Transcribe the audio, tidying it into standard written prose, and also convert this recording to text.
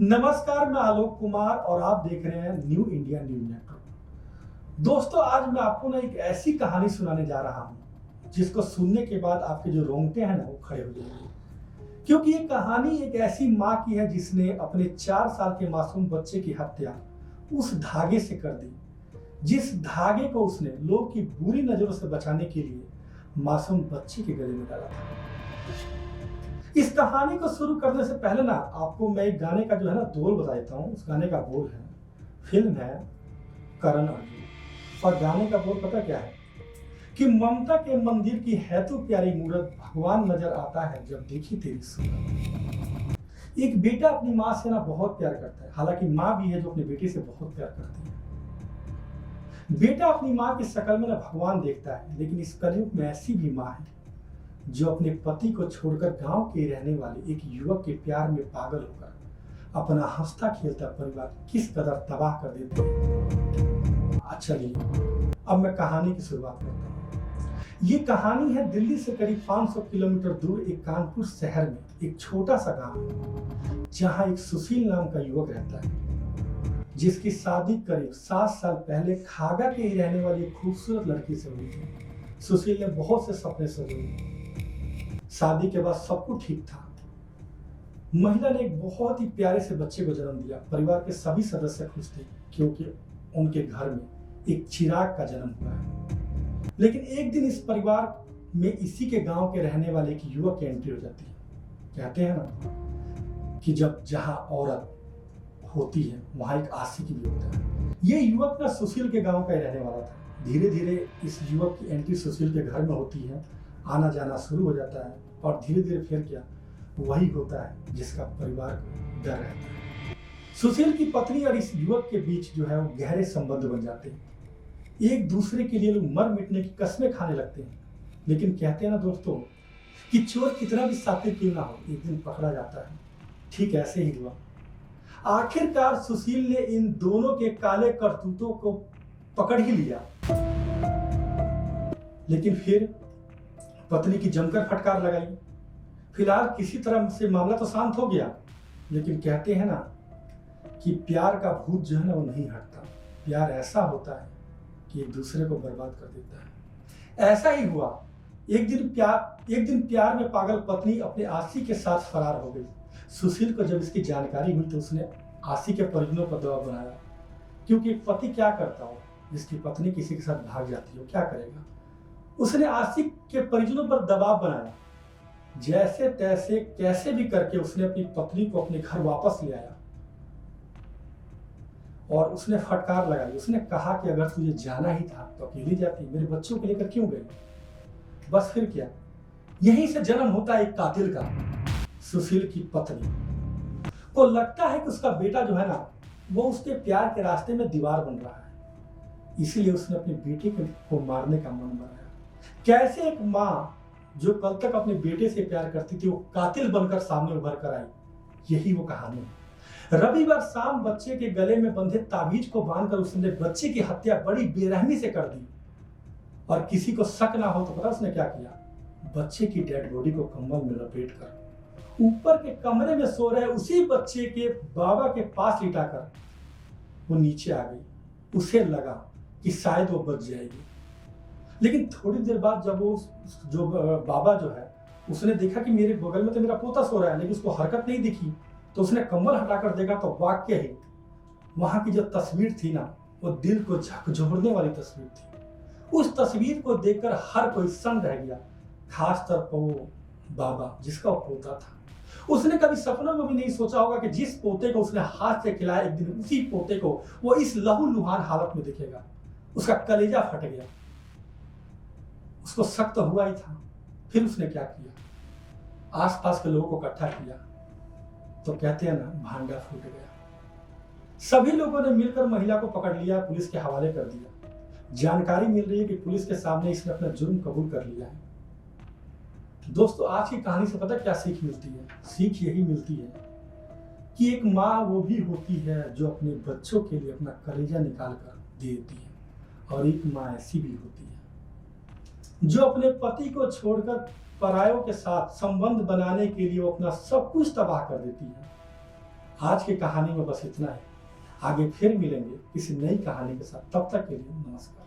नमस्कार, मैं आलोक कुमार और आप देख रहे हैं न्यू इंडिया न्यूज नेटवर्क। दोस्तों, आज मैं आपको ना एक ऐसी कहानी सुनाने जा रहा हूं जिसको सुनने के बाद आपके जो रोंगटे हैं ना वो खड़े हो जाएंगे। क्योंकि ये कहानी एक ऐसी माँ की है जिसने अपने 4 साल के मासूम बच्चे की हत्या उस धागे से कर दी, जिस धागे को उसने लोग की बुरी नजरों से बचाने के लिए मासूम बच्चे के गले में डाला था। इस कहानी को शुरू करने से पहले ना आपको मैं एक गाने का जो है ना बोल बता देता हूँ। उस गाने का बोल है, फिल्म है करण अर्जुन, और गाने का बोल पता क्या है कि ममता के मंदिर की है तो प्यारी मूरत, भगवान नजर आता है जब देखी तेरी सूरत। एक बेटा अपनी माँ से ना बहुत प्यार करता है, हालांकि माँ भी है जो अपने बेटे से बहुत प्यार करती है। बेटा अपनी माँ की शक्ल में ना भगवान देखता है, लेकिन इस कलयुग में ऐसी भी माँ है जो अपने पति को छोड़कर गांव के रहने वाले एक युवक के प्यार में पागल होकर अपना हंसता खेलता परिवार किस कदर तबाह कर देती है। चलिए अब मैं कहानी की शुरुआत करता हूँ। ये कहानी है दिल्ली से करीब 500 किलोमीटर दूर एक कानपुर शहर में एक छोटा सा गांव है, जहां एक सुशील नाम का युवक रहता है, जिसकी शादी करीब 7 साल पहले खागा के ही रहने वाली एक खूबसूरत लड़की से हुई थी। सुशील ने बहुत से सपने सजोए। शादी के बाद सब कुछ ठीक था। महिला ने एक बहुत ही प्यारे से बच्चे को जन्म दिया। परिवार के सभी सदस्य खुश थे क्योंकि उनके घर में एक चिराग का जन्म हुआ है। लेकिन एक दिन इस परिवार में इसी के गांव के रहने वाले एक युवक की एंट्री हो जाती है। कहते हैं ना कि जब जहां औरत होती है वहां एक आशिक भी होता है। ये युवक ना सुशील के गांव का ही रहने वाला था। धीरे धीरे इस युवक की एंट्री सुशील के घर में होती है, आना जाना शुरू हो जाता है और धीरे धीरे फिर क्या वही होता है जिसका परिवार को डर रहता है। सुशील की पत्नी और इस युवक के बीच जो है वो गहरे संबंध बन जाते हैं। एक दूसरे के लिए लोग मर मिटने की कस्में खाने लगते हैं। लेकिन कहते हैं ना दोस्तों कि चोर कितना भी शातिर क्यों ना हो, एक दिन पकड़ा जाता है। ठीक ऐसे ही हुआ। आखिरकार सुशील ने इन दोनों के काले करतूतों को पकड़ ही लिया। लेकिन फिर पत्नी की जमकर फटकार लगाई। फिलहाल किसी तरह से मामला तो शांत हो गया, लेकिन कहते हैं ना कि प्यार का भूत जो है ना वो नहीं हटता। प्यार ऐसा होता है कि एक दूसरे को बर्बाद कर देता है। ऐसा ही हुआ। एक दिन प्यार में पागल पत्नी अपने आशिक के साथ फरार हो गई। सुशील को जब इसकी जानकारी हुई तो उसने आशिक के परिजनों पर दबाव बनाया, क्योंकि पति क्या करता हो जिसकी पत्नी किसी के साथ भाग जाती हो, क्या करेगा। उसने आशिक के परिजनों पर दबाव बनाया। जैसे तैसे कैसे भी करके उसने अपनी पत्नी को अपने घर वापस ले आया और उसने फटकार लगाई। उसने कहा कि अगर तुझे जाना ही था तो अकेली जाती, मेरे बच्चों को लेकर क्यों गई। बस फिर क्या, यहीं से जन्म होता है एक कातिल का। सुशील की पत्नी को लगता है कि उसका बेटा जो है ना वो उसके प्यार के रास्ते में दीवार बन रहा है, इसीलिए उसने अपने बेटे को मारने का मन बनाया। कैसे एक माँ जो कल तक अपने बेटे से प्यार करती थी वो कातिल बनकर सामने उभर कर आई, यही वो कहानी है। रविवार शाम बच्चे के गले में बंधे ताबीज को बांधकर उसने बच्चे की हत्या बड़ी बेरहमी से कर दी। और किसी को शक ना हो तो पता उसने क्या किया, बच्चे की डेड बॉडी को कंबल में लपेटकर ऊपर के कमरे में सो रहे उसी बच्चे के बाबा के पास लिटाकर वो नीचे आ गई। उसे लगा कि शायद वो बच जाएगी, लेकिन थोड़ी देर बाद जब वो जो बाबा जो है उसने देखा कि मेरे बगल में तो मेरा पोता सो रहा है लेकिन उसको हरकत नहीं दिखी, तो उसने कंबल हटाकर देखा तो वाकई ही वहां की जो तस्वीर थी ना वो दिल को झकझोरने वाली तस्वीर थी। उस तस्वीर को देखकर हर कोई सन्न रह गया, खासतौर पर वो बाबा जिसका वो पोता था। उसने कभी सपनों में भी नहीं सोचा होगा कि जिस पोते को उसने हाथ से खिलाया एक दिन उसी पोते को वो इस लहूलुहान हालत में दिखेगा। उसका कलेजा फट गया। उसको शक तो हुआ ही था। फिर उसने क्या किया, आसपास के लोगों को इकट्ठा किया तो कहते हैं ना भांडा फूट गया। सभी लोगों ने मिलकर महिला को पकड़ लिया, पुलिस के हवाले कर दिया। जानकारी मिल रही है कि पुलिस के सामने इसने अपना जुर्म कबूल कर लिया है। दोस्तों, आज की कहानी से पता क्या सीख मिलती है? सीख यही मिलती है कि एक माँ वो भी होती है जो अपने बच्चों के लिए अपना कलेजा निकाल कर दे देती है, और एक माँ ऐसी भी होती है जो अपने पति को छोड़कर परायों के साथ संबंध बनाने के लिए वो अपना सब कुछ तबाह कर देती है। आज की कहानी में बस इतना है। आगे फिर मिलेंगे किसी नई कहानी के साथ, तब तक के लिए नमस्कार।